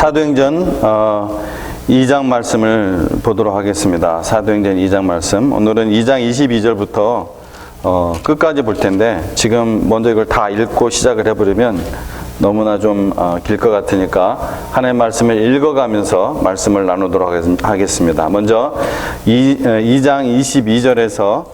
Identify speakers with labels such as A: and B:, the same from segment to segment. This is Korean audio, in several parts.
A: 사도행전 2장 말씀을 보도록 하겠습니다. 사도행전 2장 말씀. 오늘은 2장 22절부터 끝까지 볼 텐데, 지금 먼저 이걸 다 읽고 시작을 해버리면 너무나 좀 길 것 같으니까 하나님의 말씀을 읽어가면서 말씀을 나누도록 하겠습니다. 먼저 2장 22절에서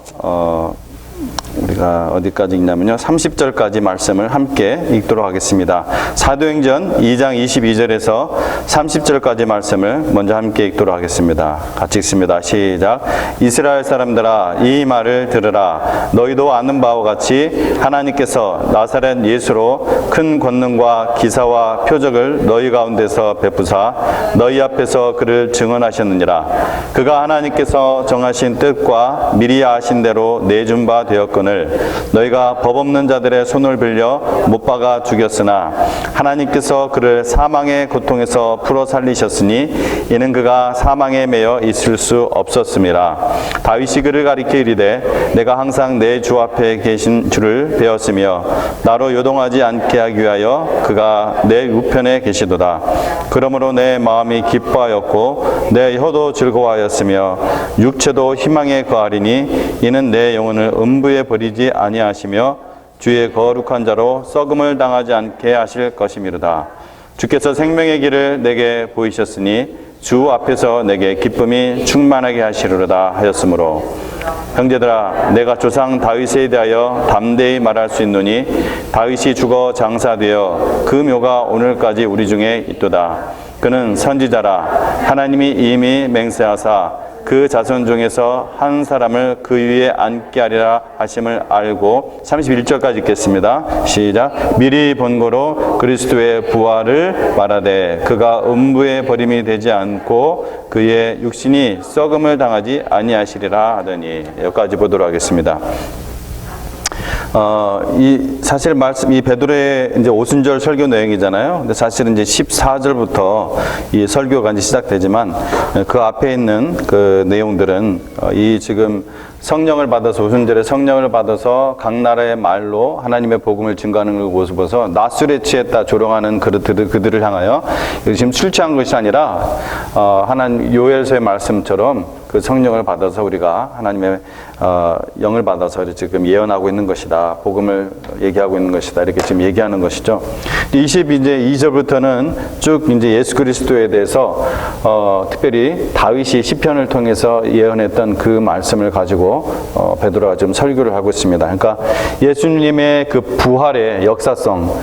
A: 우리가 어디까지 읽냐면요, 30절까지 말씀을 함께 읽도록 하겠습니다. 사도행전 2장 22절에서 30절까지 말씀을 먼저 함께 읽도록 하겠습니다. 같이 읽습니다. 시작. 이스라엘 사람들아, 이 말을 들으라. 너희도 아는 바와 같이 하나님께서 나사렛 예수로 큰 권능과 기사와 표적을 너희 가운데서 베푸사 너희 앞에서 그를 증언하셨느니라. 그가 하나님께서 정하신 뜻과 미리 아신 대로 내준 바 되었거늘 너희가 법 없는 자들의 손을 빌려 못 박아 죽였으나 하나님께서 그를 사망의 고통에서 풀어 살리셨으니 이는 그가 사망에 매여 있을 수 없었음이라. 다윗이 그를 가리켜 이르되 내가 항상 내 주 앞에 계신 줄을 배웠으며 나로 요동하지 않게 하기 위하여 그가 내 우편에 계시도다. 그러므로 내 마음이 기뻐하였고 내 혀도 즐거워하였으며 육체도 희망에 거하리니 이는 내 영혼을 음부에 버리지 아니하시며 주의 거룩한 자로 썩음을 당하지 않게 하실 것이미로다. 주께서 생명의 길을 내게 보이셨으니 주 앞에서 내게 기쁨이 충만하게 하시리로다 하였으므로 형제들아, 내가 조상 다윗에 대하여 담대히 말할 수 있노니 다윗이 죽어 장사되어 그 묘가 오늘까지 우리 중에 있도다. 그는 선지자라. 하나님이 이미 맹세하사 그 자손 중에서 한 사람을 그 위에 앉게 하리라 하심을 알고. 31절까지 읽겠습니다. 시작. 미리 본고로 그리스도의 부활을 말하되 그가 음부에 버림이 되지 않고 그의 육신이 썩음을 당하지 아니하시리라 하더니. 여기까지 보도록 하겠습니다. 사실 이 베드로의 이제 오순절 설교 내용이잖아요. 근데 사실은 이제 14절부터 이 설교가 이제 시작되지만 그 앞에 있는 그 내용들은 이 지금 성령을 받아서, 오순절에 성령을 받아서 각 나라의 말로 하나님의 복음을 증거하는 것을 보서 낮술에 취했다 조롱하는 그들을 향하여 지금 술 취한 것이 아니라 하나님 요엘서의 말씀처럼 그 성령을 받아서 우리가 하나님의 영을 받아서 지금 예언하고 있는 것이다, 복음을 얘기하고 있는 것이다, 이렇게 지금 얘기하는 것이죠. 22절부터는 쭉 이제 예수 그리스도에 대해서 특별히 다윗이 시편을 통해서 예언했던 그 말씀을 가지고 베드로가 좀 설교를 하고 있습니다. 그러니까 예수님의 그 부활의 역사성,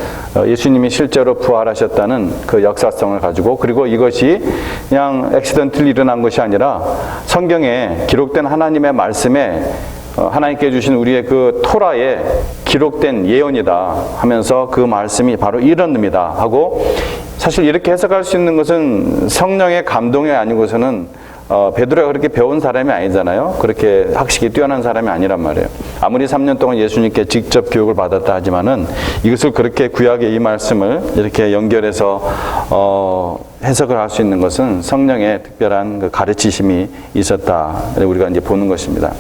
A: 예수님이 실제로 부활하셨다는 그 역사성을 가지고, 그리고 이것이 그냥 액시던틀리 일어난 것이 아니라 성경에 기록된 하나님의 말씀에 하나님께 주신 우리의 그 토라에 기록된 예언이다 하면서 그 말씀이 바로 이런 의미다 하고, 사실 이렇게 해석할 수 있는 것은 성령의 감동이 아니고서는 베드로가 그렇게 배운 사람이 아니잖아요. 그렇게 학식이 뛰어난 사람이 아니란 말이에요. 아무리 3년 동안 예수님께 직접 교육을 받았다 하지만은 이것을 그렇게 구약의 이 말씀을 이렇게 연결해서 해석을 할 수 있는 것은 성령의 특별한 그 가르치심이 있었다, 우리가 이제 보는 것입니다.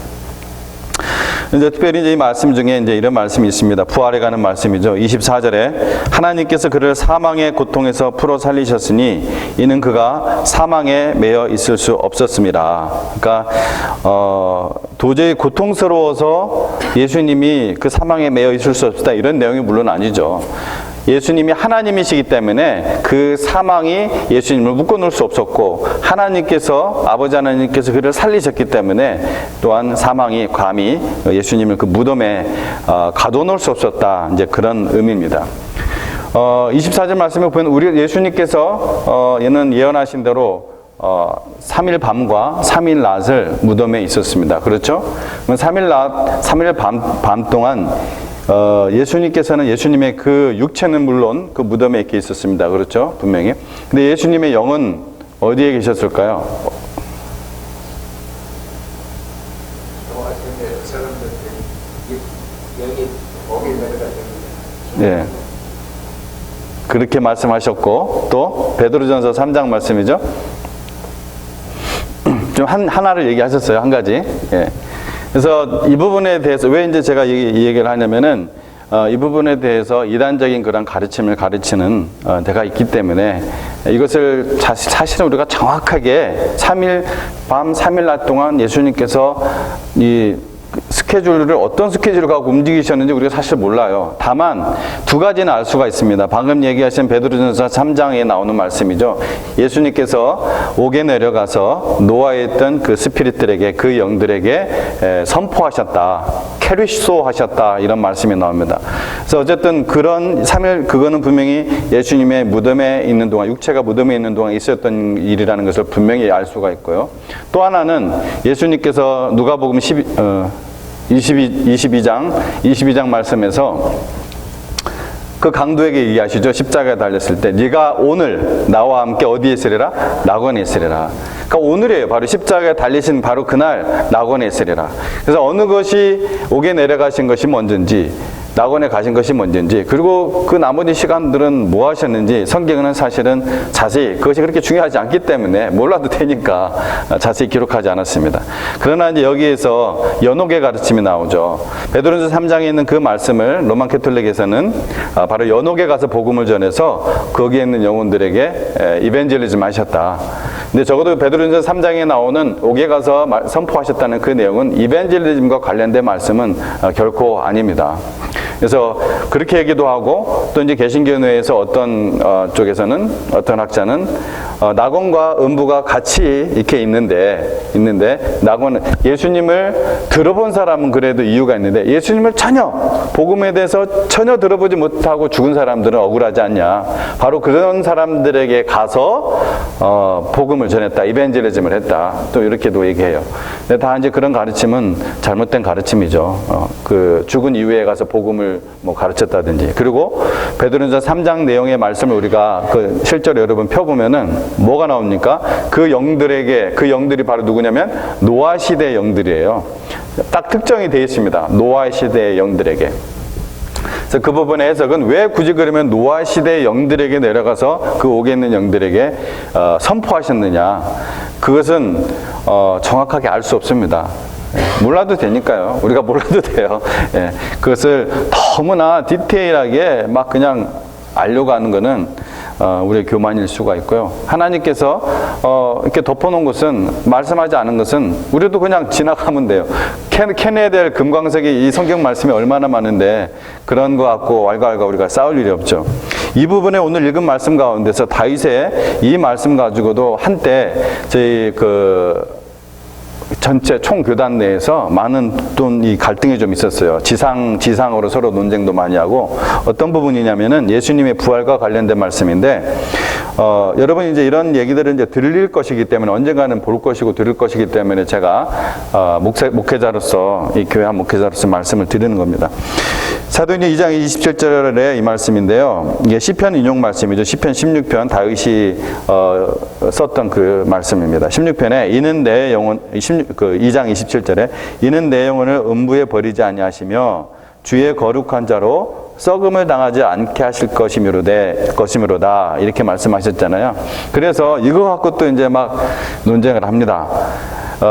A: 이제 특별히 이제 이 말씀 중에 이제 이런 말씀이 있습니다. 부활에 가는 말씀이죠. 24절에 하나님께서 그를 사망의 고통에서 풀어 살리셨으니 이는 그가 사망에 매여 있을 수 없었습니다. 그러니까 도저히 고통스러워서 예수님이 그 사망에 매여 있을 수 없다, 이런 내용이 물론 아니죠. 예수님이 하나님이시기 때문에 그 사망이 예수님을 묶어놓을 수 없었고, 하나님께서, 아버지 하나님께서 그를 살리셨기 때문에 또한 사망이 감히 예수님을 그 무덤에 가둬놓을 수 없었다, 이제 그런 의미입니다. 24절 말씀에 보면 우리 예수님께서 얘는 예언하신 대로 3일 밤과 3일 낮을 무덤에 있었습니다. 그렇죠? 3일 밤 동안 예수님께서는, 예수님의 그 육체는 물론 그 무덤에 이렇게 있었습니다. 그렇죠? 분명히. 근데 예수님의 영은 어디에 계셨을까요? 예. 그렇게 말씀하셨고, 또 베드로전서 3장 말씀이죠. 좀 하나를 얘기하셨어요. 한 가지. 예. 그래서 이 부분에 대해서 왜 이제 제가 이 얘기를 하냐면은 이 부분에 대해서 이단적인 그런 가르침을 가르치는 데가 있기 때문에 이것을 사실은 우리가 정확하게 밤 3일 낮 동안 예수님께서 이 스케줄을 어떤 스케줄을 갖고 움직이셨는지 우리가 사실 몰라요. 다만 두 가지는 알 수가 있습니다. 방금 얘기하신 베드로전서 3장에 나오는 말씀이죠. 예수님께서 옥에 내려가서 노아에 있던 그 스피릿들에게, 그 영들에게 선포하셨다, 캐리소 하셨다, 이런 말씀이 나옵니다. 그래서 어쨌든 그런 3일, 그거는 분명히 예수님의 무덤에 있는 동안, 육체가 무덤에 있는 동안 있었던 일이라는 것을 분명히 알 수가 있고요. 또 하나는 예수님께서 누가복음 22장 말씀에서 그 강도에게 얘기하시죠. 십자가에 달렸을 때 네가 오늘 나와 함께 어디에 있으리라? 낙원에 있으리라. 그러니까 오늘이에요. 바로 십자가에 달리신 바로 그날 낙원에 있으리라. 그래서 어느 것이 옥에 내려가신 것이 먼저인지, 낙원에 가신 것이 먼저인지, 그리고 그 나머지 시간들은 뭐 하셨는지 성경은 사실은 자세히, 그것이 그렇게 중요하지 않기 때문에 몰라도 되니까 자세히 기록하지 않았습니다. 그러나 이제 여기에서 연옥의 가르침이 나오죠. 베드로전서 3장에 있는 그 말씀을 로만 캐톨릭에서는 바로 연옥에 가서 복음을 전해서 거기에 있는 영혼들에게 이벤젤리즘 하셨다. 근데 적어도 베드로전서 3장에 나오는 옥에 가서 선포하셨다는 그 내용은 이벤젤리즘과 관련된 말씀은 결코 아닙니다. 그래서 그렇게 얘기도 하고, 또 이제 개신교회에서 어떤 쪽에서는, 어떤 학자는 낙원과 음부가 같이 이렇게 있는데 낙원은 예수님을 들어본 사람은 그래도 이유가 있는데 예수님을 전혀 복음에 대해서 전혀 들어보지 못하고 죽은 사람들은 억울하지 않냐. 바로 그런 사람들에게 가서 복음을 전했다, 이벤젤리즘을 했다, 또 이렇게도 얘기해요. 근데 다 이제 그런 가르침은 잘못된 가르침이죠. 그 죽은 이후에 가서 복음을 뭐 가르쳤다든지. 그리고 베드로전서 3장 내용의 말씀을 우리가 그 실제로 여러분 펴보면은 뭐가 나옵니까? 그 영들에게, 그 영들이 바로 누구냐면 노아 시대의 영들이에요. 딱 특정이 되어 있습니다. 노아 시대의 영들에게. 그래서 그 부분의 해석은 왜 굳이 그러면 노아 시대의 영들에게 내려가서 그 옥에 있는 영들에게 선포하셨느냐? 그것은 정확하게 알 수 없습니다. 몰라도 되니까요. 우리가 몰라도 돼요. 예, 그것을 너무나 디테일하게 막 그냥 알려고 하는 것은 우리의 교만일 수가 있고요. 하나님께서 이렇게 덮어놓은 것은, 말씀하지 않은 것은 우리도 그냥 지나가면 돼요. 캐내야 될 금광석이 이 성경 말씀이 얼마나 많은데 그런 거 갖고 왈가왈가 우리가 싸울 일이 없죠. 이 부분에 오늘 읽은 말씀 가운데서 다윗의 이 말씀 가지고도 한때 저희 전체 총교단 내에서 많은 이 갈등이 좀 있었어요. 지상으로 서로 논쟁도 많이 하고, 어떤 부분이냐면은 예수님의 부활과 관련된 말씀인데, 여러분 이제 이런 얘기들을 이제 들릴 것이기 때문에, 언젠가는 볼 것이고 들을 것이기 때문에 제가 목회자로서, 이 교회 한 목회자로서 말씀을 드리는 겁니다. 사도행전 2장 27절에 이 말씀인데요. 이게 시편 인용 말씀이죠. 시편 16편 다윗이 썼던 그 말씀입니다. 16편에 이는 내 영혼, 2장 27절에 이는 내 영혼을 음부에 버리지 아니하시며 주의 거룩한 자로 썩음을 당하지 않게 하실 것이므로다, 이렇게 말씀하셨잖아요. 그래서 이거 갖고 또 이제 막 논쟁을 합니다.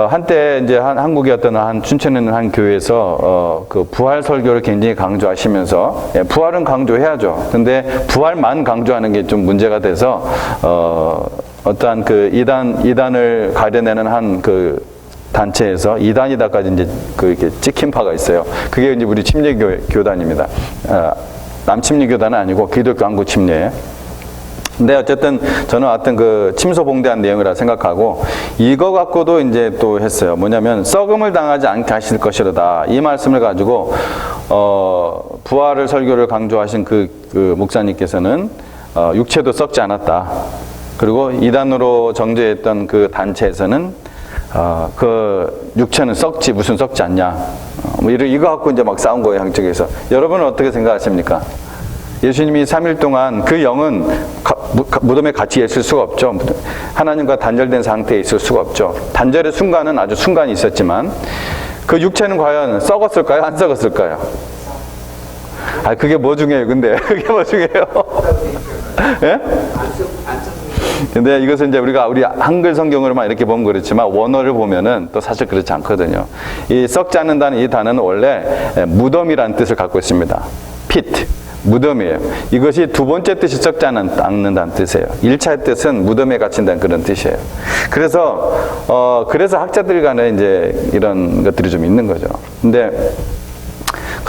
A: 한때 이제 한국의 어떤 춘천에 있는 한 교회에서 그 부활 설교를 굉장히 강조하시면서, 부활은 강조해야죠. 근데 부활만 강조하는 게 좀 문제가 돼서 어떠한 그 이단을 가려내는 한 그 단체에서 이단이다까지 이제 이렇게 찍힌 바가 있어요. 그게 이제 우리 침례교단입니다. 남침례교단은 아니고 기독교 한국 침례. 근데 어쨌든 저는 어떤 그 침소봉대한 내용이라 생각하고, 이거 갖고도 이제 또 했어요. 뭐냐면 썩음을 당하지 않게 하실 것이로다, 이 말씀을 가지고 부활을 설교를 강조하신 그 목사님께서는 육체도 썩지 않았다. 그리고 이단으로 정죄했던 그 단체에서는 그 육체는 썩지 무슨 썩지 않냐. 뭐 이거 갖고 이제 막 싸운 거예요, 양쪽에서. 여러분은 어떻게 생각하십니까? 예수님이 3일 동안 그 영은 무덤에 같이 있을 수가 없죠. 하나님과 단절된 상태에 있을 수가 없죠. 단절의 순간은 아주 순간이 있었지만 그 육체는 과연 썩었을까요? 안 썩었을까요? 그게 뭐 중요해요, 근데? 그게 뭐 중요해요? 예? 근데 이것은 이제 우리 한글 성경으로만 이렇게 보면 그렇지만 원어를 보면은 또 사실 그렇지 않거든요. 이 썩지 않는다는 이 단어는 원래 무덤이라는 뜻을 갖고 있습니다. pit. 무덤이에요. 이것이 두 번째 뜻이 썩지 않는다는 뜻이에요. 1차 뜻은 무덤에 갇힌다는 그런 뜻이에요. 그래서 학자들 간에 이제 이런 것들이 좀 있는 거죠. 근데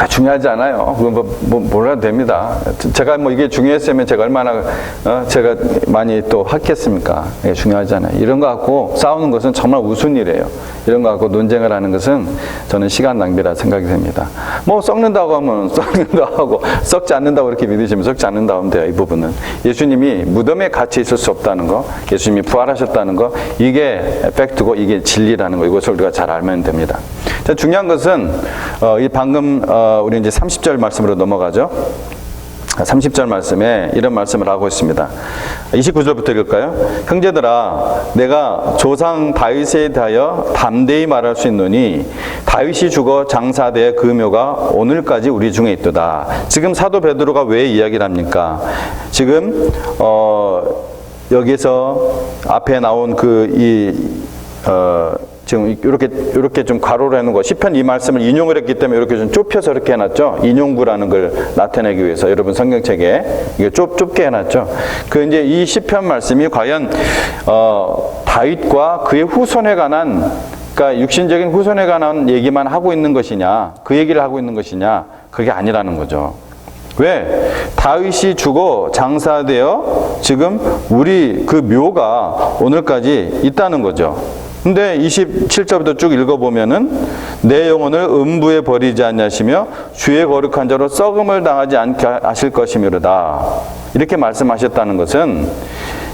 A: 중요하지 않아요. 그건 몰라도 됩니다. 제가 이게 중요했으면 제가 얼마나 제가 많이 또 했겠습니까? 이게 중요하지 않아요. 이런 거 갖고 싸우는 것은 정말 우스운 일이에요. 이런 거 갖고 논쟁을 하는 것은 저는 시간 낭비라 생각이 됩니다. 썩는다고 하면 썩는다고 하고 썩지 않는다고 이렇게 믿으시면 썩지 않는다고 하면 돼요. 이 부분은 예수님이 무덤에 갇혀 있을 수 없다는 거, 예수님이 부활하셨다는 거, 이게 팩트고 이게 진리라는 거, 이것을 우리가 잘 알면 됩니다. 자, 중요한 것은 이 방금 우리 이제 30절 말씀으로 넘어가죠. 30절 말씀에 이런 말씀을 하고 있습니다. 29절부터 읽을까요? 형제들아, 내가 조상 다윗에 대하여 담대히 말할 수 있노니 다윗이 죽어 장사되어 그 묘가 오늘까지 우리 중에 있도다. 지금 사도 베드로가 왜 이야기를 합니까? 지금 여기서 앞에 나온 지금 이렇게 좀 가로로 해놓은 거, 시편 이 말씀을 인용을 했기 때문에 이렇게 좀 좁혀서 이렇게 해놨죠. 인용구라는 걸 나타내기 위해서 여러분 성경책에 이게 좁게 해놨죠. 이제 이 시편 말씀이 과연 다윗과 그의 후손에 관한, 그러니까 육신적인 후손에 관한 얘기만 하고 있는 것이냐, 그 얘기를 하고 있는 것이냐, 그게 아니라는 거죠. 왜? 다윗이 죽어 장사되어 지금 우리 그 묘가 오늘까지 있다는 거죠. 근데 27절부터 쭉 읽어보면은 내 영혼을 음부에 버리지 않냐시며 주의 거룩한 자로 썩음을 당하지 않게 하실 것이미로다. 이렇게 말씀하셨다는 것은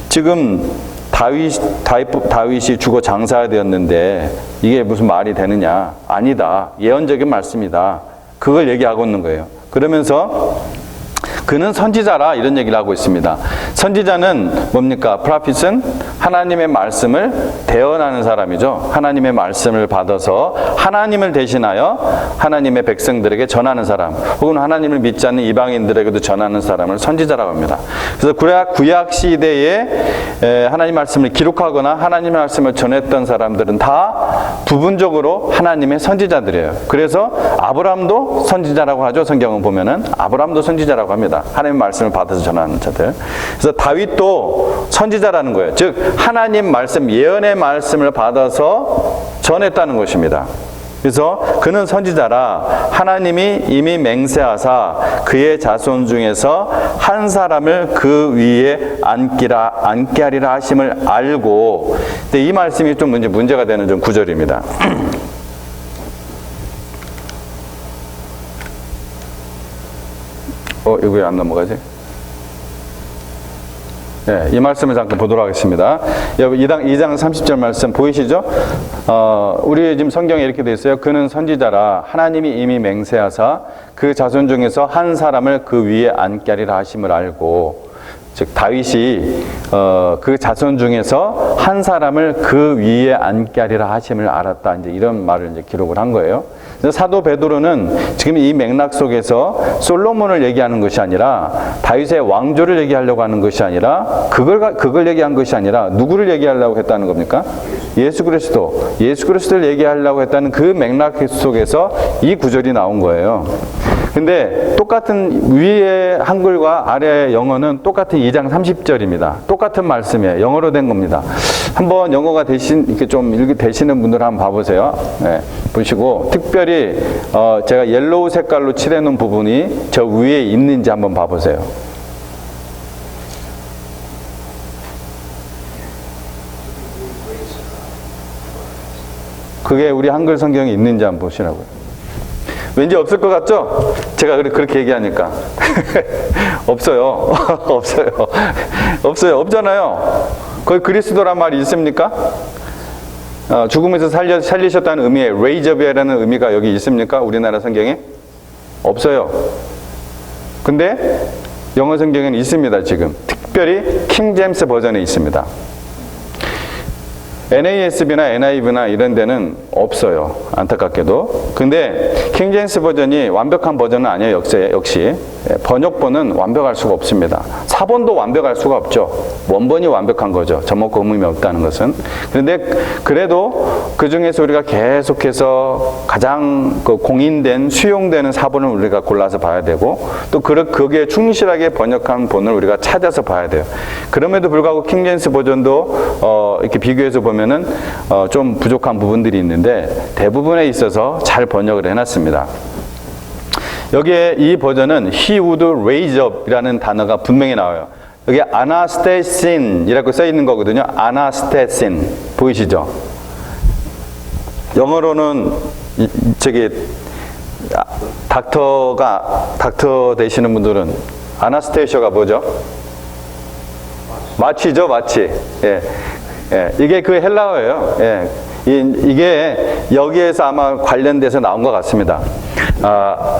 A: 지금 다윗이 죽어 장사되었는데 이게 무슨 말이 되느냐? 아니다. 예언적인 말씀이다. 그걸 얘기하고 있는 거예요. 그러면서 그는 선지자라 이런 얘기를 하고 있습니다. 선지자는 뭡니까? 프라핏은 하나님의 말씀을 대언하는 사람이죠. 하나님의 말씀을 받아서 하나님을 대신하여 하나님의 백성들에게 전하는 사람, 혹은 하나님을 믿지 않는 이방인들에게도 전하는 사람을 선지자라고 합니다. 그래서 구약 시대에 하나님 말씀을 기록하거나 하나님의 말씀을 전했던 사람들은 다 부분적으로 하나님의 선지자들이에요. 그래서 아브라함도 선지자라고 하죠. 성경을 보면은 아브라함도 선지자라고 합니다. 하나님의 말씀을 받아서 전하는 자들. 그래서 다윗도 선지자라는 거예요. 즉 하나님 말씀, 예언의 말씀을 받아서 전했다는 것입니다. 그래서 그는 선지자라 하나님이 이미 맹세하사 그의 자손 중에서 한 사람을 그 위에 앉게 하리라 하심을 알고. 근데 이 말씀이 좀 문제가 되는 좀 구절입니다. 이거 왜 안 넘어가지? 네, 이 말씀을 잠깐 보도록 하겠습니다. 2장 30절 말씀 보이시죠? 우리 지금 성경에 이렇게 되어 있어요. 그는 선지자라 하나님이 이미 맹세하사 그 자손 중에서 한 사람을 그 위에 앉게 하리라 하심을 알고. 즉 다윗이 그 자손 중에서 한 사람을 그 위에 앉게 하리라 하심을 알았다. 이제 이런 말을 이제 기록을 한 거예요. 사도 베드로는 지금 이 맥락 속에서 솔로몬을 얘기하는 것이 아니라 다윗의 왕조를 얘기하려고 하는 것이 아니라 그걸 얘기한 것이 아니라 누구를 얘기하려고 했다는 겁니까? 예수 그리스도를 얘기하려고 했다는 그 맥락 속에서 이 구절이 나온 거예요. 근데 똑같은 위의 한글과 아래의 영어는 똑같은 2장 30절입니다. 똑같은 말씀이에요. 영어로 된 겁니다. 한번 영어가 이렇게 좀 되시는 분들 한번 봐보세요. 네, 보시고 특별히 제가 옐로우 색깔로 칠해 놓은 부분이 저 위에 있는지 한번 봐보세요. 그게 우리 한글 성경에 있는지 한번 보시라고요. 왠지 없을 것 같죠? 제가 그렇게 얘기하니까. 없어요. 없잖아요. 거기 그리스도란 말이 있습니까? 죽음에서 살리셨다는 의미의 raise up이라는 의미가 여기 있습니까? 우리나라 성경에? 없어요. 근데 영어 성경에는 있습니다, 지금. 특별히 킹 제임스 버전에 있습니다. NASB나 NIV나 이런 데는 없어요. 안타깝게도. 근데 킹제임스 버전이 완벽한 버전은 아니에요. 역시 번역본은 완벽할 수가 없습니다. 사본도 완벽할 수가 없죠. 원본이 완벽한 거죠. 전목과 의문이 없다는 것은. 그런데 그래도 그 중에서 우리가 계속해서 가장 공인된 수용되는 사본을 우리가 골라서 봐야 되고, 또 거기에 충실하게 번역한 본을 우리가 찾아서 봐야 돼요. 그럼에도 불구하고 킹제임스 버전도 이렇게 비교해서 보면은 좀 부족한 부분들이 있는데 대부분에 있어서 잘 번역을 해놨습니다. 여기에 이 버전은 He would raise up 이라는 단어가 분명히 나와요. 여기 anastasin이라고 써 있는 거거든요. anastasin 보이시죠? 영어로는 닥터 되시는 분들은 아나스테이셔가 뭐죠? 마취죠, 마취. 예. 예. 이게 그 헬라어예요. 예. 이게 여기에서 아마 관련돼서 나온 것 같습니다.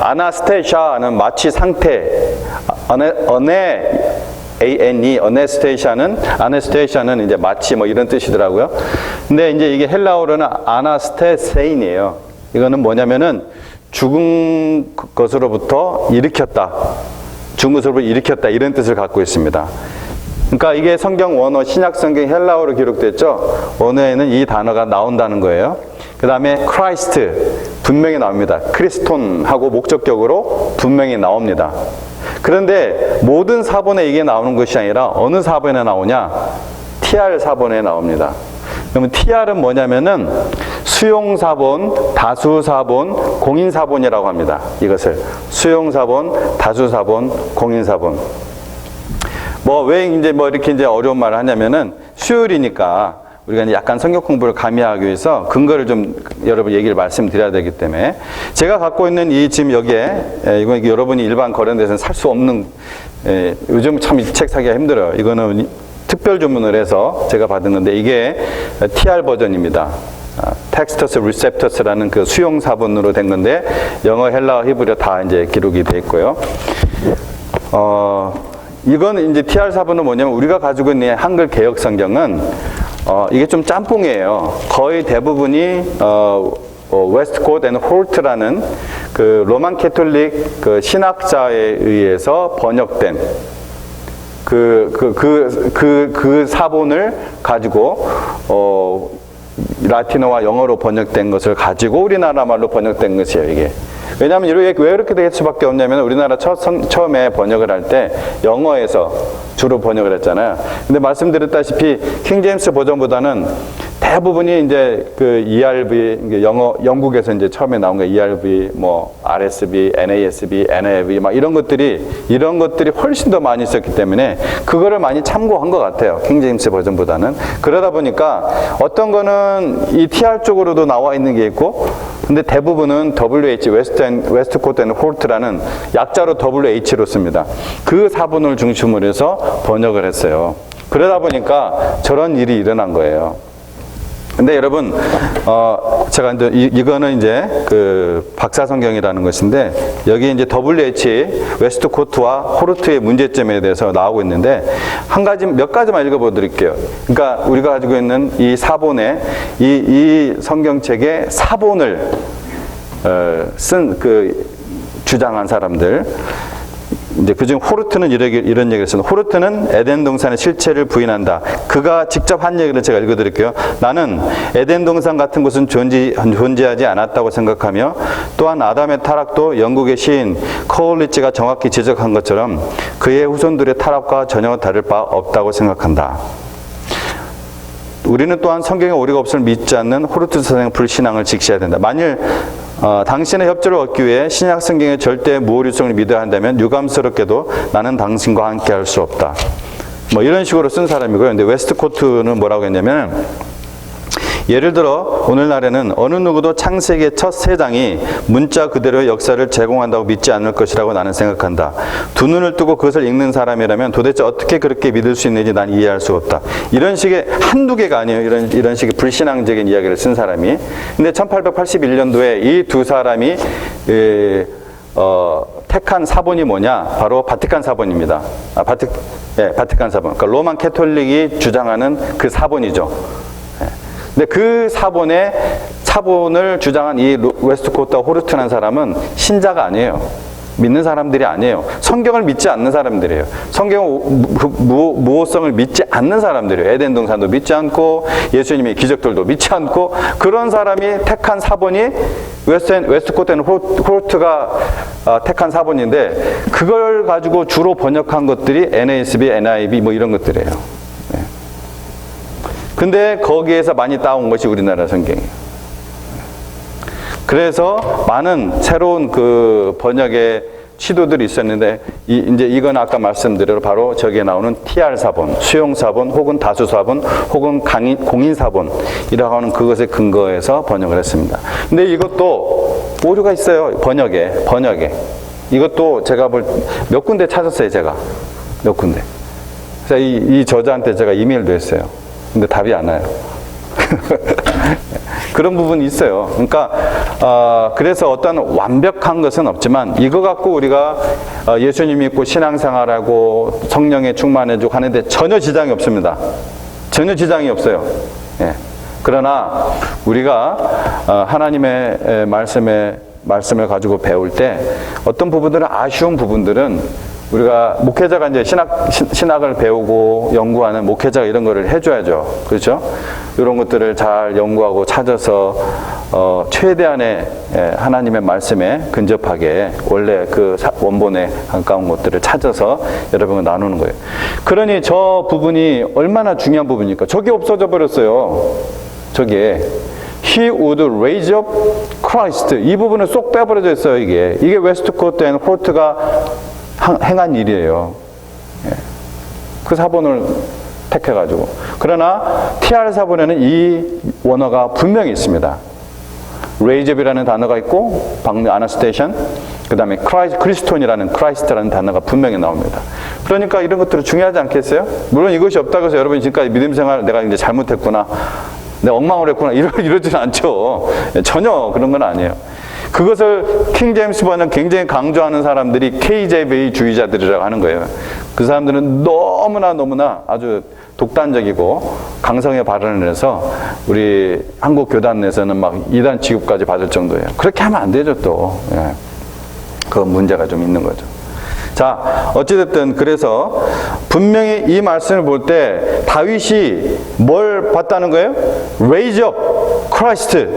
A: 아나스테이샤는 마취 상태, 아네스테이샤는 이제 마취 뭐 이런 뜻이더라고요. 근데 이제 이게 헬라어로는 아나스테세인이에요. 이거는 뭐냐면은 죽은 것으로부터 일으켰다. 죽은 것으로부터 일으켰다. 이런 뜻을 갖고 있습니다. 그러니까 이게 성경 원어, 신약 성경 헬라어로 기록됐죠. 원어에는 이 단어가 나온다는 거예요. 그 다음에 크라이스트 분명히 나옵니다. 크리스톤하고 목적격으로 분명히 나옵니다. 그런데 모든 사본에 이게 나오는 것이 아니라 어느 사본에 나오냐? TR 사본에 나옵니다. 그러면 TR은 뭐냐면은 수용사본, 다수사본, 공인사본이라고 합니다. 이것을 수용사본, 다수사본, 공인사본. 왜 이제 이렇게 이제 어려운 말을 하냐면은 수요일이니까 우리가 이제 약간 성경 공부를 가미하기 위해서 근거를 좀 여러분 얘기를 말씀드려야 되기 때문에 제가 갖고 있는 이 지금 여기에 이건 여러분이 일반 거래처에서는 살 수 없는 요즘 참 이 책 사기가 힘들어요. 이거는 특별 주문을 해서 제가 받았는데 이게 TR 버전입니다. 텍스터스 리셉터스라는 그 수용 사본으로 된 건데 영어, 헬라어, 히브리어 다 이제 기록이 돼 있고요. 이건 이제 TR 사본은 뭐냐면 우리가 가지고 있는 한글 개역 성경은 이게 좀 짬뽕이에요. 거의 대부분이 웨스트콧 앤 홀트라는 그 로만 캐톨릭 그 신학자에 의해서 번역된 그 사본을 가지고 라틴어와 영어로 번역된 것을 가지고 우리나라 말로 번역된 것이에요, 이게. 왜냐하면 왜 이렇게 될 수밖에 없냐면 우리나라 처음에 번역을 할 때 영어에서 주로 번역을 했잖아요. 근데 말씀드렸다시피 킹제임스 버전보다는 대부분이 이제 그 ERV 영국에서 이제 처음에 나온 거 ERV, RSV, NASB, NAV 막 이런 것들이 훨씬 더 많이 있었기 때문에 그거를 많이 참고한 것 같아요. 킹제임스 버전보다는. 그러다 보니까 어떤 거는 이 TR 쪽으로도 나와 있는 게 있고, 근데 대부분은 WH, 웨스트콧 앤 홀트라는 약자로 WH로 씁니다. 그 사본을 중심으로 해서 번역을 했어요. 그러다 보니까 저런 일이 일어난 거예요. 근데 여러분, 제가 이제 이거는 이제 그 박사 성경이라는 것인데 여기 이제 WH, 웨스트코트와 호르트의 문제점에 대해서 나오고 있는데 몇 가지만 읽어보드릴게요. 그러니까 우리가 가지고 있는 이 사본에 이 성경책의 사본을 주장한 사람들. 이제 그중 호르트는 이런 얘기를 했습니다. 호르트는 에덴 동산의 실체를 부인한다. 그가 직접 한 얘기를 제가 읽어드릴게요. 나는 에덴 동산 같은 곳은 존재하지 않았다고 생각하며 또한 아담의 타락도 영국의 시인 코울리츠가 정확히 지적한 것처럼 그의 후손들의 타락과 전혀 다를 바 없다고 생각한다. 우리는 또한 성경에 오류가 없음을 믿지 않는 호르트 선생의 불신앙을 직시해야 된다. 만일 당신의 협조를 얻기 위해 신약 성경의 절대 무오류성을 믿어야 한다면 유감스럽게도 나는 당신과 함께 할 수 없다. 이런 식으로 쓴 사람이고요. 근데 웨스트코트는 뭐라고 했냐면 예를 들어 오늘날에는 어느 누구도 창세기의 첫 3장이 문자 그대로의 역사를 제공한다고 믿지 않을 것이라고 나는 생각한다. 두 눈을 뜨고 그것을 읽는 사람이라면 도대체 어떻게 그렇게 믿을 수 있는지 난 이해할 수 없다. 이런 식의 한두 개가 아니에요. 이런 식의 불신앙적인 이야기를 쓴 사람이. 근데 1881년도에 이 두 사람이 택한 사본이 뭐냐? 바로 바티칸 사본입니다. 바티칸 사본. 그러니까 로만 캐톨릭이 주장하는 그 사본이죠. 근데 그 사본에 사본을 주장한 이 웨스트코트 호르트라는 사람은 신자가 아니에요. 믿는 사람들이 아니에요. 성경을 믿지 않는 사람들이에요. 성경 무호성을 믿지 않는 사람들이에요. 에덴 동산도 믿지 않고 예수님의 기적들도 믿지 않고 그런 사람이 택한 사본이 웨스트코트 호르트가 택한 사본인데 그걸 가지고 주로 번역한 것들이 NASB, NIV 뭐 이런 것들이에요. 네. 근데 거기에서 많이 따온 것이 우리나라 성경이에요. 그래서 많은 새로운 그 번역의 시도들이 있었는데 이제 이건 아까 말씀드린 바로 저기에 나오는 TR 사본, 수용 사본, 혹은 다수 사본, 혹은 공인 사본이라고 하는 그것에 근거해서 번역을 했습니다. 근데 이것도 오류가 있어요. 번역에. 이것도 제가 몇 군데 찾았어요. 제가 몇 군데. 그래서 이 저자한테 제가 이메일도 했어요. 근데 답이 안 와요. 그런 부분이 있어요. 그러니까 그래서 어떤 완벽한 것은 없지만 이거 갖고 우리가 예수님 믿고 신앙생활하고 성령에 충만해지고 하는데 전혀 지장이 없습니다. 전혀 지장이 없어요. 예. 그러나 우리가 하나님의 말씀을 가지고 배울 때 어떤 부분들은 아쉬운 부분들은 우리가 목회자가 이제 신학을 배우고 연구하는 목회자가 이런 거를 해줘야죠. 그렇죠? 이런 것들을 잘 연구하고 찾아서 최대한의 하나님의 말씀에 근접하게 원래 그 원본에 가까운 것들을 찾아서 여러분과 나누는 거예요. 그러니 저 부분이 얼마나 중요한 부분입니까? 저게 없어져 버렸어요. 저게. He would raise up Christ. 이 부분은 쏙 빼버려져 있어요. 이게 웨스트코트 앤 호르트가 행한 일이에요. 그 사본을 택해가지고. 그러나 TR 사본에는 이 원어가 분명히 있습니다. raise up이라는 단어가 있고 방금 아나스테이션, 그 다음에 크리스톤이라는 크라이스트라는 단어가 분명히 나옵니다. 그러니까 이런 것들은 중요하지 않겠어요? 물론 이것이 없다고 해서 여러분이 지금까지 믿음 생활 내가 이제 잘못했구나, 내가 엉망을 했구나 이러지는 않죠. 전혀 그런 건 아니에요. 그것을 킹 제임스 번역 굉장히 강조하는 사람들이 KJV 주의자들이라고 하는 거예요. 그 사람들은 너무나 아주 독단적이고 강성의 발언을 해서 우리 한국 교단 내에서는 막 이단 취급까지 받을 정도예요. 그렇게 하면 안 되죠, 또. 예. 그 문제가 좀 있는 거죠. 자, 어찌됐든 그래서 분명히 이 말씀을 볼 때 다윗이 뭘 봤다는 거예요? Raise up Christ.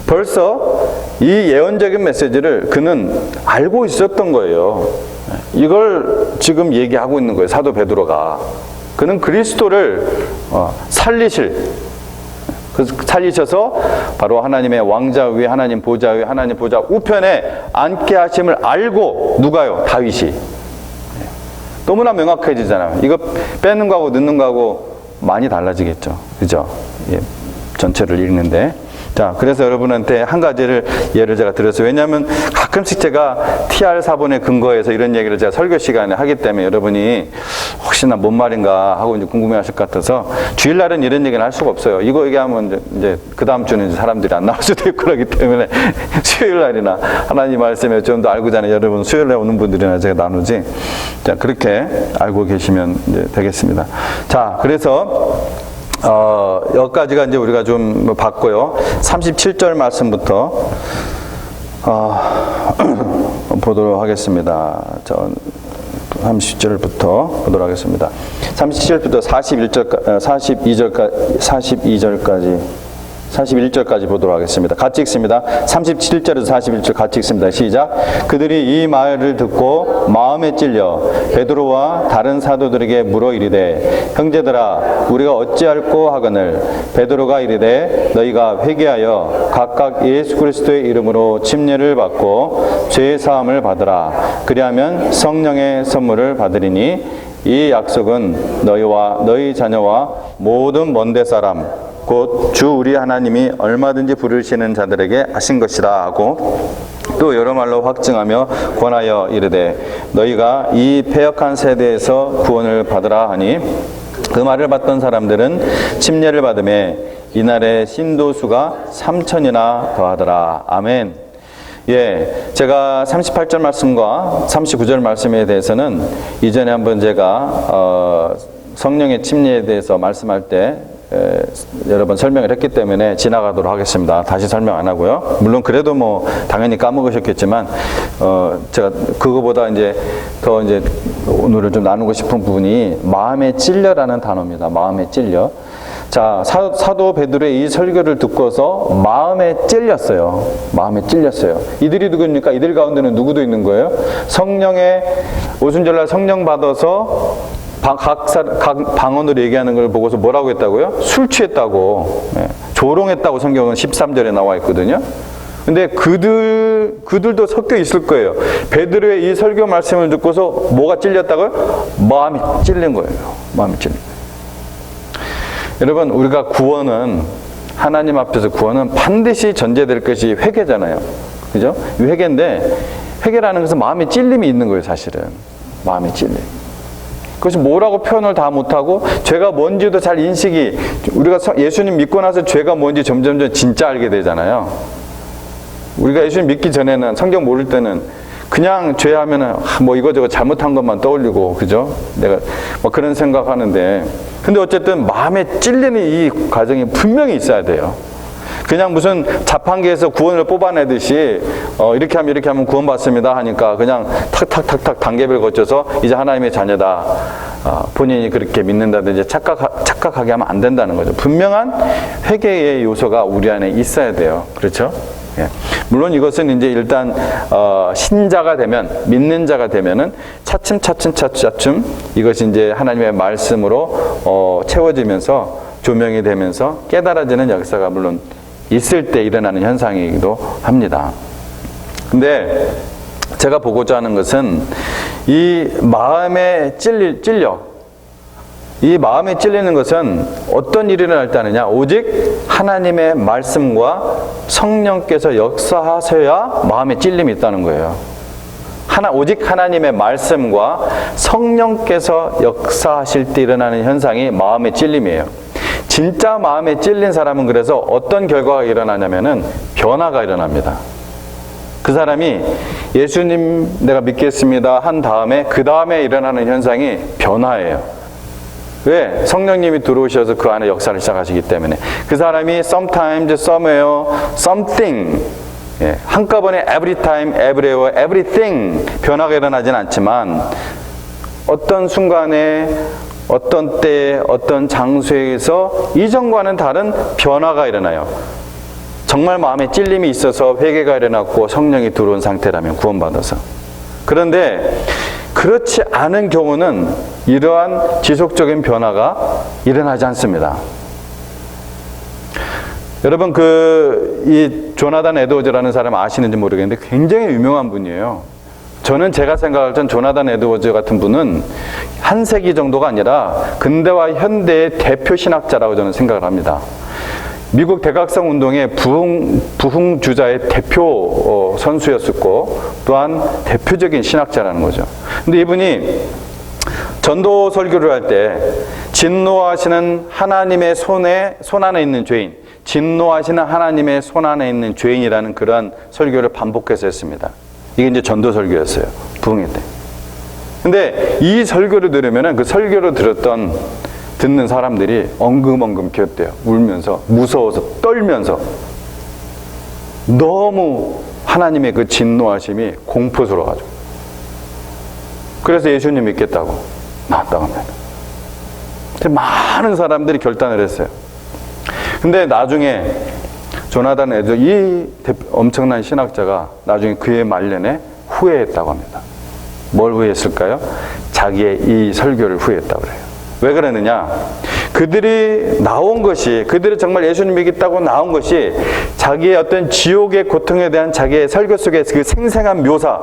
A: 벌써 이 예언적인 메시지를 그는 알고 있었던 거예요. 이걸 지금 얘기하고 있는 거예요. 사도 베드로가. 그는 그리스도를 살리셔서 바로 하나님의 왕자 위에 하나님 보좌 우편에 앉게 하심을 알고 누가요? 다윗이. 너무나 명확해지잖아요. 이거 빼는 거하고 넣는 거하고 많이 달라지겠죠. 그죠? 예, 전체를 읽는데. 자, 그래서 여러분한테 한 가지를 예를 제가 들었어요. 왜냐하면 가끔씩 제가 TR 사본에 근거해서 이런 얘기를 제가 설교 시간에 하기 때문에 여러분이 혹시나 뭔 말인가 하고 이제 궁금해 하실 것 같아서 주일날은 이런 얘기는 할 수가 없어요. 이거 얘기하면 이제 그 다음 주는 이제 사람들이 안 나올 수도 있고 그러기 때문에 수요일날이나 하나님 말씀에 좀 더 알고 자는 여러분 수요일에 오는 분들이나 제가 나누지. 자, 그렇게 알고 계시면 이제 되겠습니다. 자, 그래서 여기까지가 이제 우리가 좀 봤고요. 37절 말씀부터 보도록 하겠습니다. 30절부터 보도록 하겠습니다. 37절부터 41절까지 보도록 하겠습니다. 같이 읽습니다. 37절에서 41절 같이 읽습니다. 시작. 그들이 이 말을 듣고 마음에 찔려 베드로와 다른 사도들에게 물어 이르되 형제들아 우리가 어찌할꼬 하거늘 베드로가 이르되 너희가 회개하여 각각 예수 그리스도의 이름으로 침례를 받고 죄 사함을 받으라. 그리하면 성령의 선물을 받으리니 이 약속은 너희와 너희 자녀와 모든 먼데 사람 곧 주 우리 하나님이 얼마든지 부르시는 자들에게 하신 것이라 하고 또 여러 말로 확증하며 권하여 이르되 너희가 이 패역한 세대에서 구원을 받으라 하니 그 말을 받던 사람들은 침례를 받음에 이날의 신도수가 3,000이나 더하더라. 아멘. 예, 제가 38절 말씀과 39절 말씀에 대해서는 이전에 한번 제가 성령의 침례에 대해서 말씀할 때 여러 번 설명을 했기 때문에 지나가도록 하겠습니다. 다시 설명 안 하고요. 물론 그래도 뭐 당연히 까먹으셨겠지만 제가 그거보다 이제 더 이제 오늘은 좀 나누고 싶은 부분이 마음에 찔려라는 단어입니다. 마음에 찔려. 자, 사도 베드로의 이 설교를 듣고서 마음에 찔렸어요. 마음에 찔렸어요. 이들이 누구입니까? 이들 가운데는 누구도 있는 거예요? 성령의 오순절날 성령 받아서 각 방언으로 얘기하는 걸 보고서 뭐라고 했다고요? 술 취했다고, 조롱했다고 성경은 13절에 나와 있거든요. 근데 그들도 섞여 있을 거예요. 베드로의 이 설교 말씀을 듣고서 뭐가 찔렸다고요? 마음이 찔린 거예요. 마음이 찔린 거예요. 여러분, 우리가 구원은, 하나님 앞에서 구원은 반드시 전제될 것이 회개잖아요. 그죠? 회개인데, 회개라는 것은 마음에 찔림이 있는 거예요, 사실은. 마음에 찔림. 그것이 뭐라고 표현을 다 못하고, 죄가 뭔지도 잘 인식이, 우리가 예수님 믿고 나서 죄가 뭔지 점점 진짜 알게 되잖아요. 우리가 예수님 믿기 전에는, 성경 모를 때는, 그냥 죄하면은 뭐 이거저거 잘못한 것만 떠올리고, 그죠? 내가 뭐 그런 생각하는데, 근데 어쨌든 마음에 찔리는 이 과정이 분명히 있어야 돼요. 그냥 무슨 자판기에서 구원을 뽑아내듯이 이렇게 하면 구원받습니다 하니까 그냥 탁탁탁탁 단계를 거쳐서 이제 하나님의 자녀다, 본인이 그렇게 믿는다든지 착각하게 하면 안 된다는 거죠. 분명한 회개의 요소가 우리 안에 있어야 돼요. 그렇죠? 예. 물론 이것은 이제 일단 신자가 되면, 믿는 자가 되면은 차츰 이것이 이제 하나님의 말씀으로 채워지면서 조명이 되면서 깨달아지는 역사가 물론 있을 때 일어나는 현상이기도 합니다. 근데 제가 보고자 하는 것은 이 마음에 찔려. 이 마음에 찔리는 것은 어떤 일이 일어날 때 하느냐? 오직 하나님의 말씀과 성령께서 역사하셔야 마음에 찔림이 있다는 거예요. 오직 하나님의 말씀과 성령께서 역사하실 때 일어나는 현상이 마음의 찔림이에요. 진짜 마음에 찔린 사람은 그래서 어떤 결과가 일어나냐면은 변화가 일어납니다. 그 사람이 예수님 내가 믿겠습니다 한 다음에 그 다음에 일어나는 현상이 변화예요. 왜? 성령님이 들어오셔서 그 안에 역사를 시작하시기 때문에. 그 사람이 sometimes, somewhere, something, 한꺼번에 every time, everywhere, everything 변화가 일어나진 않지만 어떤 순간에, 어떤 때에, 어떤 장소에서 이전과는 다른 변화가 일어나요. 정말 마음에 찔림이 있어서 회개가 일어났고 성령이 들어온 상태라면 구원받아서. 그런데 그렇지 않은 경우는 이러한 지속적인 변화가 일어나지 않습니다. 여러분, 이 조나단 에드워즈라는 사람 아시는지 모르겠는데 굉장히 유명한 분이에요. 저는 제가 생각할 땐 조나단 에드워즈 같은 분은 한 세기 정도가 아니라 근대와 현대의 대표 신학자라고 저는 생각을 합니다. 미국 대각성 운동의 부흥주자의 대표 선수였었고 또한 대표적인 신학자라는 거죠. 근데 이분이 전도 설교를 할 때 진노하시는 하나님의 손 안에 있는 죄인, 진노하시는 하나님의 손 안에 있는 죄인이라는 그러한 설교를 반복해서 했습니다. 이게 이제 전도 설교였어요. 부흥회 때. 근데 이 설교를 들으면은 그 설교를 듣는 사람들이 엉금엉금 기었대요. 울면서, 무서워서, 떨면서. 너무 하나님의 그 진노하심이 공포스러워가지고. 그래서 예수님 믿겠다고 나왔다고 합니다. 많은 사람들이 결단을 했어요. 근데 나중에 조나단 에드워즈, 이 엄청난 신학자가 나중에 그의 말년에 후회했다고 합니다. 뭘 후회했을까요? 자기의 이 설교를 후회했다고 그래요. 왜 그러느냐? 그들이 정말 예수님 믿겠다고 나온 것이 자기의 어떤 지옥의 고통에 대한 자기의 설교 속에 그 생생한 묘사,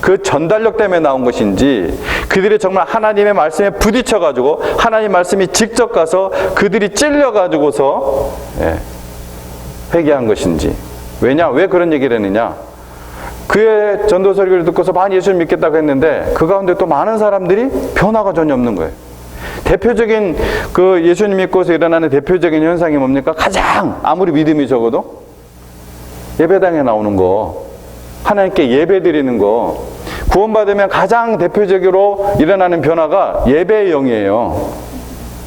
A: 그 전달력 때문에 나온 것인지, 그들이 정말 하나님의 말씀에 부딪혀가지고 하나님 말씀이 직접 가서 그들이 찔려가지고서 회개한 것인지. 왜냐? 왜 그런 얘기를 했느냐? 그의 전도 설교를 듣고서 많이 예수님 믿겠다고 했는데 그 가운데 또 많은 사람들이 변화가 전혀 없는 거예요. 대표적인 그 예수님 믿고서 일어나는 대표적인 현상이 뭡니까? 가장 아무리 믿음이 적어도 예배당에 나오는 거, 하나님께 예배 드리는 거, 구원받으면 가장 대표적으로 일어나는 변화가 예배의 영이에요.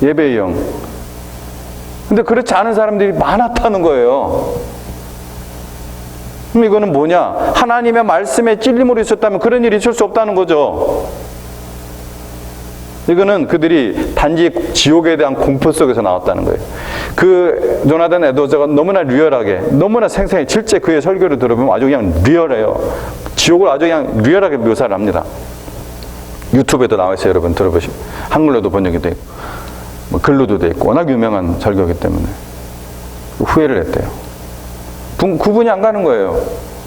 A: 예배의 영. 근데 그렇지 않은 사람들이 많았다는 거예요. 그럼 이거는 뭐냐? 하나님의 말씀에 찔림으로 있었다면 그런 일이 있을 수 없다는 거죠. 이거는 그들이 단지 지옥에 대한 공포 속에서 나왔다는 거예요. 그 조나단 에드워즈가 너무나 리얼하게, 너무나 생생해. 실제 그의 설교를 들어보면 아주 그냥 리얼해요. 지옥을 아주 그냥 리얼하게 묘사를 합니다. 유튜브에도 나와 있어요. 여러분 들어보시면. 한글로도 번역이 돼 있고, 뭐 글로도 돼 있고, 워낙 유명한 설교이기 때문에 후회를 했대요. 구분이 안 가는 거예요.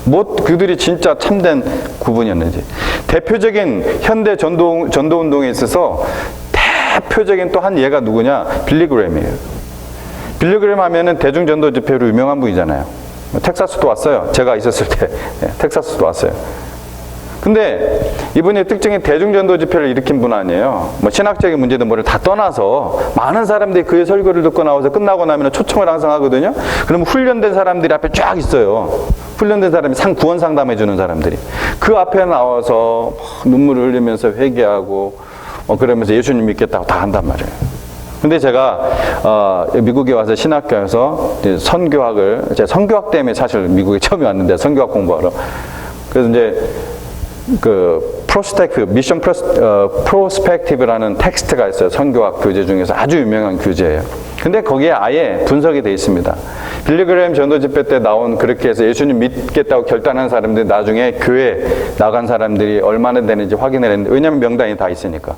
A: 뭐 그들이 진짜 참된 구분이었는지. 대표적인 현대 전도운동에 있어서 대표적인 또 한 예가 누구냐? 빌리그램이에요. 빌리그램 하면은 대중전도 집회로 유명한 분이잖아요. 텍사스도 왔어요. 제가 있었을 때 텍사스도 왔어요. 근데 이분의 특징이 대중전도 집회를 일으킨 분 아니에요. 뭐 신학적인 문제든 뭐를 다 떠나서 많은 사람들이 그의 설교를 듣고 나와서 끝나고 나면 초청을 항상 하거든요. 그러면 훈련된 사람들이 앞에 쫙 있어요. 훈련된 사람이 구원 상담해 주는 사람들이. 그 앞에 나와서 눈물을 흘리면서 회개하고 그러면서 예수님 믿겠다고 다 한단 말이에요. 근데 제가 미국에 와서 신학교에서 선교학을, 제가 선교학 때문에 사실 미국에 처음에 왔는데 선교학 공부하러. 그래서 이제 그 미션 프로스펙티브라는 텍스트가 있어요. 선교학 교재 중에서 아주 유명한 교재예요. 근데 거기에 아예 분석이 되어 있습니다. 빌리그램 전도 집회 때 나온, 그렇게 해서 예수님 믿겠다고 결단한 사람들이 나중에 교회 나간 사람들이 얼마나 되는지 확인을 했는데, 왜냐하면 명단이 다 있으니까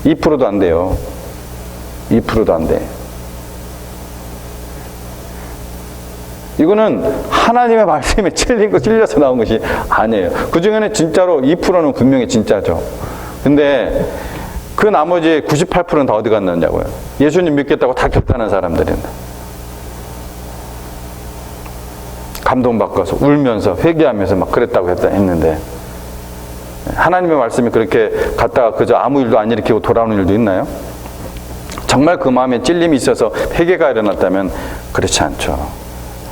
A: 2%도 안 돼요. 2%도 안 돼. 이거는 하나님의 말씀에 찔려서 나온 것이 아니에요. 그 중에는 진짜로 2%는 분명히 진짜죠. 근데 그 나머지 98%는 다 어디 갔느냐고요. 예수님 믿겠다고 다 결단한 사람들인데. 감동받고서 울면서 회개하면서 막 그랬다고 했는데, 하나님의 말씀이 그렇게 갔다가 그저 아무 일도 안 일으키고 돌아오는 일도 있나요? 정말 그 마음에 찔림이 있어서 회개가 일어났다면 그렇지 않죠.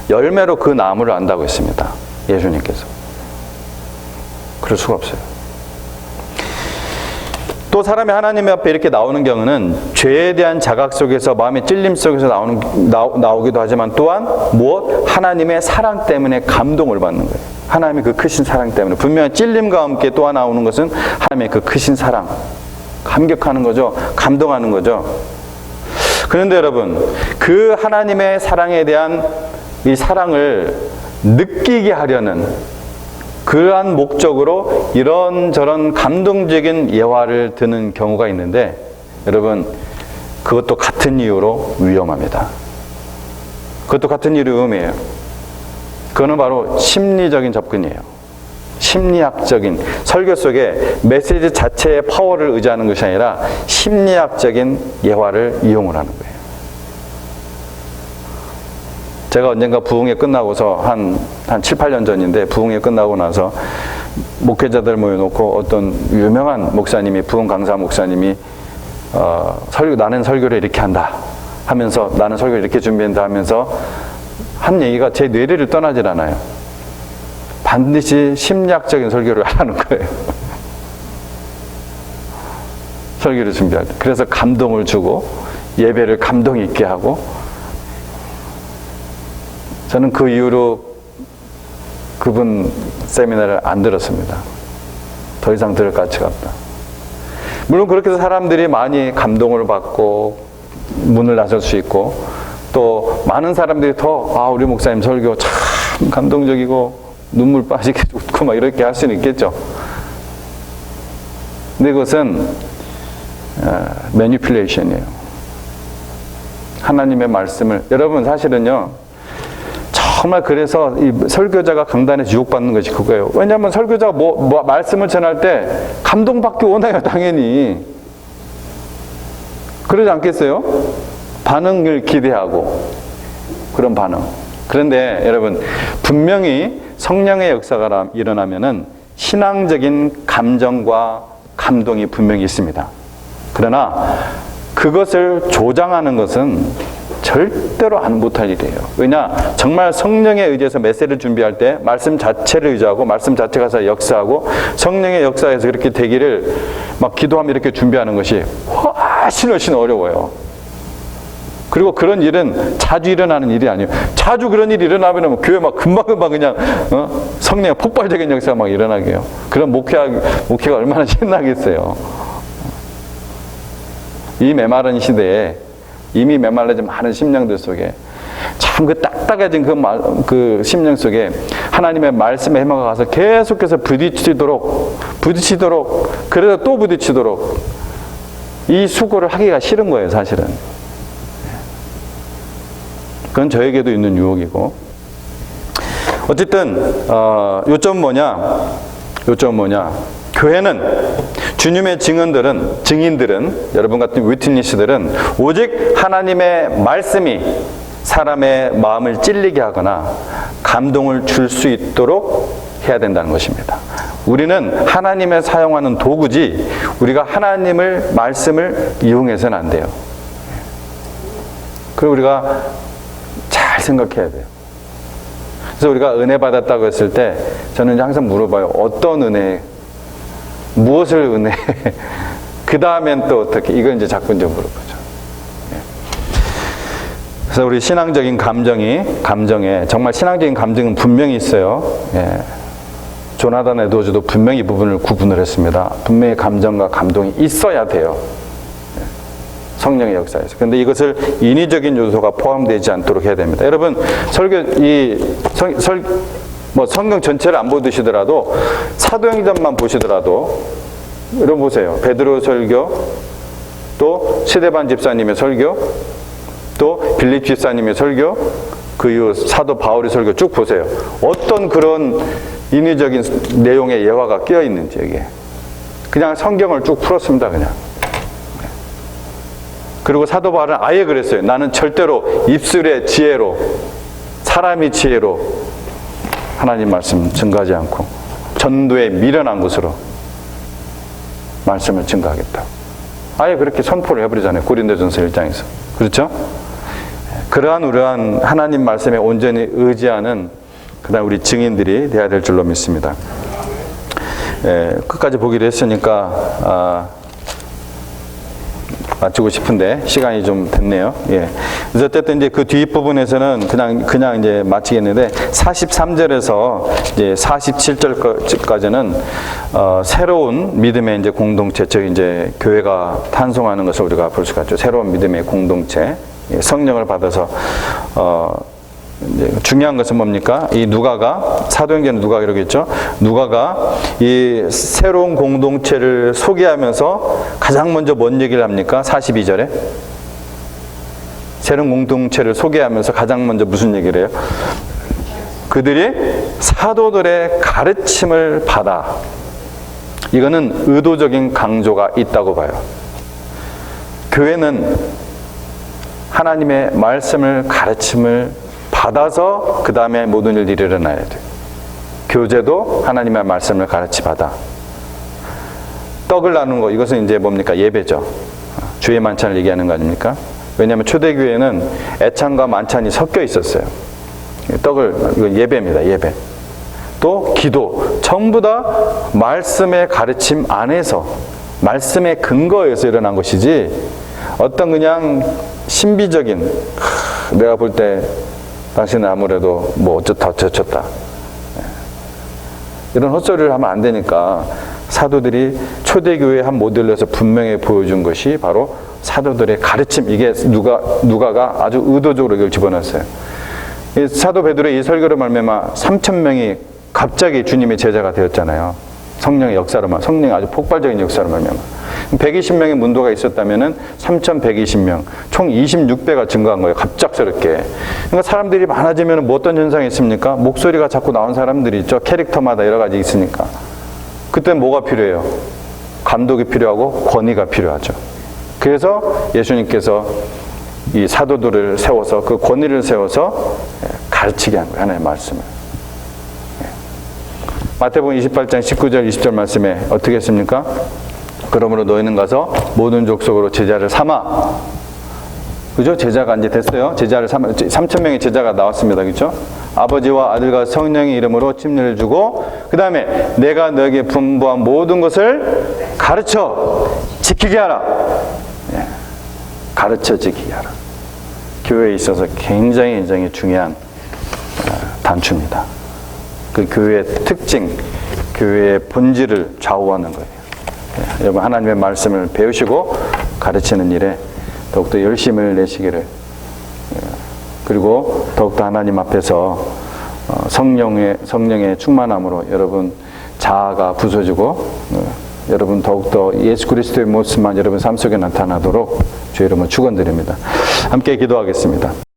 A: 열매로 그 나무를 안다고 했습니다. 예수님께서. 그럴 수가 없어요. 또 사람이 하나님 앞에 이렇게 나오는 경우는 죄에 대한 자각 속에서, 마음의 찔림 속에서 나오기도 하지만, 또한 무엇? 하나님의 사랑 때문에 감동을 받는 거예요. 하나님의 그 크신 사랑 때문에. 분명히 찔림과 함께 또 하나 오는 것은 하나님의 그 크신 사랑. 감격하는 거죠. 감동하는 거죠. 그런데 여러분, 그 하나님의 사랑에 대한 이 사랑을 느끼게 하려는 그러한 목적으로 이런저런 감동적인 예화를 드는 경우가 있는데, 여러분, 그것도 같은 이유로 위험합니다. 그것도 같은 이유로 위험해요. 그거는 바로 심리적인 접근이에요. 심리학적인, 설교 속에 메시지 자체의 파워를 의지하는 것이 아니라 심리학적인 예화를 이용을 하는 거예요. 제가 언젠가 부흥회 끝나고서 한 7, 8년 전인데, 부흥회 끝나고 나서 목회자들 모여놓고 어떤 유명한 목사님이, 부흥 강사 목사님이 나는 설교를 이렇게 한다 하면서, 나는 설교를 이렇게 준비한다 하면서 한 얘기가 제 뇌리를 떠나질 않아요. 반드시 심리학적인 설교를 하라는 거예요. 설교를 준비할 때. 그래서 감동을 주고 예배를 감동 있게 하고, 저는 그 이후로 그분 세미나를 안 들었습니다. 더 이상 들을 가치가 없다. 물론 그렇게 해서 사람들이 많이 감동을 받고 문을 나설 수 있고, 또 많은 사람들이 더 우리 목사님 설교 참 감동적이고 눈물 빠지게 웃고 막 이렇게 할 수는 있겠죠. 근데 그것은 매니플레이션이에요. 하나님의 말씀을, 여러분 사실은요, 정말 그래서 이 설교자가 강단에서 유혹받는 것이 그거예요. 왜냐하면 설교자가 말씀을 전할 때 감동받기 원해요, 당연히. 그러지 않겠어요? 반응을 기대하고, 그런 반응. 그런데 여러분, 분명히 성령의 역사가 일어나면은 신앙적인 감정과 감동이 분명히 있습니다. 그러나 그것을 조장하는 것은 절대로 못할 일이에요. 왜냐? 정말 성령에 의지해서 메시지를 준비할 때 말씀 자체를 의지하고, 말씀 자체가 역사하고, 성령의 역사에서 그렇게 되기를 막 기도하며 이렇게 준비하는 것이 훨씬 어려워요. 그리고 그런 일은 자주 일어나는 일이 아니에요. 자주 그런 일이 일어나면 교회 막 금방금방 그냥 성령의 폭발적인 역사가 막 일어나게 해요. 그런 목회가 얼마나 신나겠어요. 이 메마른 시대에 이미 메말라진 많은 심령들 속에 참 그 딱딱해진 그 심령 속에 하나님의 말씀의 해마가 가서 계속해서 부딪히도록 그래서 또 부딪히도록 이 수고를 하기가 싫은 거예요, 사실은. 그건 저에게도 있는 유혹이고. 어쨌든 요점은 뭐냐? 교회는 주님의 증인들은 여러분 같은 위트니스들은 오직 하나님의 말씀이 사람의 마음을 찔리게 하거나 감동을 줄 수 있도록 해야 된다는 것입니다. 우리는 하나님의 사용하는 도구지 우리가 하나님의 말씀을 이용해서는 안 돼요. 그리고 우리가 잘 생각해야 돼요. 그래서 우리가 은혜 받았다고 했을 때 저는 항상 물어봐요. 어떤 은혜? 무엇을 은혜? 그 다음엔 또 어떻게? 이건 이제 자꾸 이제 물어보죠. 그래서 우리 신앙적인 감정에 정말 신앙적인 감정은 분명히 있어요. 조나단 에드워즈도 분명히 이 부분을 구분을 했습니다. 분명히 감정과 감동이 있어야 돼요. 성령의 역사에서. 그런데 이것을 인위적인 요소가 포함되지 않도록 해야 됩니다. 여러분 성경 전체를 안 보시더라도 사도행전만 보시더라도 여러분 보세요. 베드로 설교, 또 스데반 집사님의 설교, 또 빌립 집사님의 설교, 그 이후 사도 바울의 설교 쭉 보세요. 어떤 그런 인위적인 내용의 예화가 끼어 있는지 여기에. 그냥 성경을 쭉 풀었습니다. 그냥. 그리고 사도 바울은 아예 그랬어요. 나는 절대로 입술의 지혜로, 사람의 지혜로 하나님 말씀 증거하지 않고 전도에 미련한 것으로 말씀을 증거하겠다. 아예 그렇게 선포를 해버리잖아요. 고린도전서 1장에서. 그렇죠? 그러한 하나님 말씀에 온전히 의지하는 그다음 우리 증인들이 돼야 될 줄로 믿습니다. 끝까지 보기로 했으니까 마치고 싶은데 시간이 좀 됐네요. 그래서 어쨌든 이제 그 뒷부분에서는 그냥 이제 마치겠는데 43절에서 이제 47절까지는 새로운 믿음의 이제 공동체, 즉 이제 교회가 탄생하는 것을 우리가 볼 수가 있죠. 새로운 믿음의 공동체, 성령을 받아서 이제 중요한 것은 뭡니까? 이 누가가 사도행전 누가 이러겠죠. 누가가 이 새로운 공동체를 소개하면서 가장 먼저 뭔 얘기를 합니까? 42절에 새로운 공동체를 소개하면서 가장 먼저 무슨 얘기를 해요? 그들이 사도들의 가르침을 받아. 이거는 의도적인 강조가 있다고 봐요. 교회는 하나님의 말씀을 가르침을 받아서 그 다음에 모든 일들이 일어나야 돼요. 교제도 하나님의 말씀을 가르치받아. 떡을 나누는 거, 이것은 이제 뭡니까? 예배죠. 주의 만찬을 얘기하는 거 아닙니까? 왜냐하면 초대교회는 애찬과 만찬이 섞여 있었어요. 이건 예배입니다. 예배. 또 기도. 전부 다 말씀의 가르침 안에서, 말씀의 근거에서 일어난 것이지 어떤 그냥 신비적인, 내가 볼 때 당신은 아무래도 뭐 어쩌다 저쩌다 이런 헛소리를 하면 안 되니까 사도들이 초대교회의 한 모델로서 분명히 보여준 것이 바로 사도들의 가르침. 이게 누가가 아주 의도적으로 이걸 집어넣었어요. 이 사도 베드로의 이 설교를 말미암아 3,000명이 갑자기 주님의 제자가 되었잖아요. 성령의 역사로만, 성령의 아주 폭발적인 역사로 말미암아. 120명의 문도가 있었다면은 3,120명, 총 26배가 증가한 거예요. 갑작스럽게. 그러니까 사람들이 많아지면 뭐 어떤 현상이 있습니까? 목소리가 자꾸 나온 사람들이 있죠. 캐릭터마다 여러 가지 있으니까. 그때 뭐가 필요해요? 감독이 필요하고 권위가 필요하죠. 그래서 예수님께서 이 사도들을 세워서 그 권위를 세워서 가르치게 한 거예요. 하나님의 말씀을. 마태복음 28장 19절 20절 말씀에 어떻게 했습니까? 그러므로 너희는 가서 모든 족속으로 제자를 삼아. 그죠? 제자가 이제 됐어요. 제자를 삼아. 3,000명의 제자가 나왔습니다. 그죠? 아버지와 아들과 성령의 이름으로 침례를 주고, 그 다음에 내가 너에게 분부한 모든 것을 가르쳐 지키게 하라. 가르쳐 지키게 하라. 교회에 있어서 굉장히 중요한 단추입니다. 그 교회의 특징, 교회의 본질을 좌우하는 거예요. 여러분 하나님의 말씀을 배우시고 가르치는 일에 더욱더 열심을 내시기를, 그리고 더욱더 하나님 앞에서 성령의 충만함으로 여러분 자아가 부서지고 여러분 더욱더 예수 그리스도의 모습만 여러분 삶 속에 나타나도록 주의 이름으로 축원드립니다. 함께 기도하겠습니다.